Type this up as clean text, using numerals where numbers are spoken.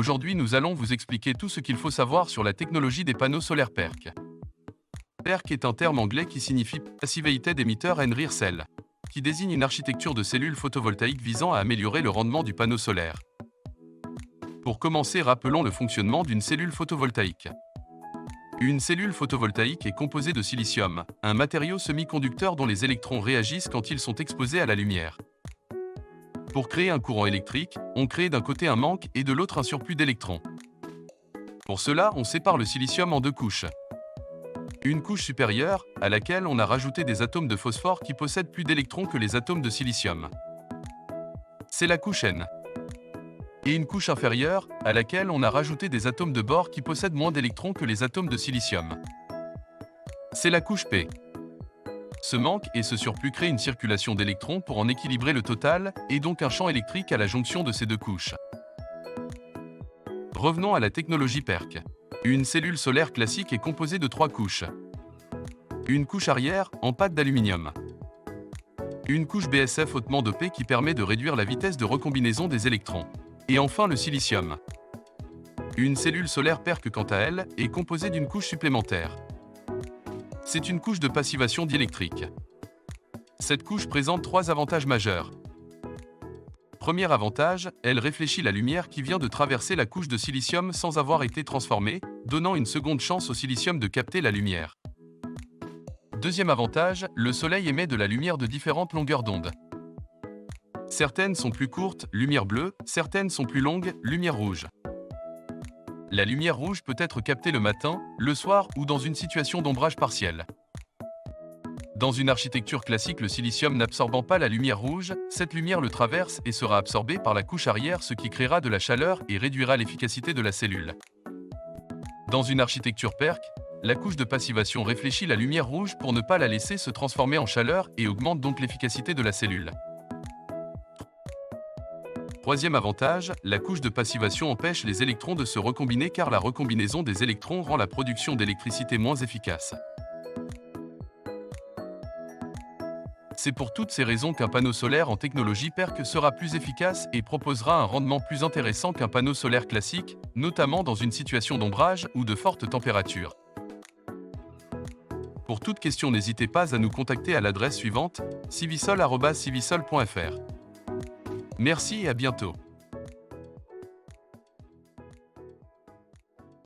Aujourd'hui, nous allons vous expliquer tout ce qu'il faut savoir sur la technologie des panneaux solaires PERC. PERC est un terme anglais qui signifie Passive Emitter and Cell, qui désigne une architecture de cellules photovoltaïques visant à améliorer le rendement du panneau solaire. Pour commencer, rappelons le fonctionnement d'une cellule photovoltaïque. Une cellule photovoltaïque est composée de silicium, un matériau semi-conducteur dont les électrons réagissent quand ils sont exposés à la lumière. Pour créer un courant électrique, on crée d'un côté un manque et de l'autre un surplus d'électrons. Pour cela, on sépare le silicium en deux couches. Une couche supérieure, à laquelle on a rajouté des atomes de phosphore qui possèdent plus d'électrons que les atomes de silicium. C'est la couche N. Et une couche inférieure, à laquelle on a rajouté des atomes de bore qui possèdent moins d'électrons que les atomes de silicium. C'est la couche P. Ce manque et ce surplus créent une circulation d'électrons pour en équilibrer le total, et donc un champ électrique à la jonction de ces deux couches. Revenons à la technologie PERC. Une cellule solaire classique est composée de trois couches. Une couche arrière, en pâte d'aluminium. Une couche BSF hautement dopée qui permet de réduire la vitesse de recombinaison des électrons. Et enfin le silicium. Une cellule solaire PERC, quant à elle, est composée d'une couche supplémentaire. C'est une couche de passivation diélectrique. Cette couche présente trois avantages majeurs. Premier avantage, elle réfléchit la lumière qui vient de traverser la couche de silicium sans avoir été transformée, donnant une seconde chance au silicium de capter la lumière. Deuxième avantage, le soleil émet de la lumière de différentes longueurs d'onde. Certaines sont plus courtes, lumière bleue, certaines sont plus longues, lumière rouge. La lumière rouge peut être captée le matin, le soir ou dans une situation d'ombrage partiel. Dans une architecture classique, le silicium n'absorbant pas la lumière rouge, cette lumière le traverse et sera absorbée par la couche arrière, ce qui créera de la chaleur et réduira l'efficacité de la cellule. Dans une architecture PERC, la couche de passivation réfléchit la lumière rouge pour ne pas la laisser se transformer en chaleur et augmente donc l'efficacité de la cellule. Troisième avantage, la couche de passivation empêche les électrons de se recombiner car la recombinaison des électrons rend la production d'électricité moins efficace. C'est pour toutes ces raisons qu'un panneau solaire en technologie PERC sera plus efficace et proposera un rendement plus intéressant qu'un panneau solaire classique, notamment dans une situation d'ombrage ou de forte température. Pour toute question, n'hésitez pas à nous contacter à l'adresse suivante, civisol@civisol.fr. Merci et à bientôt.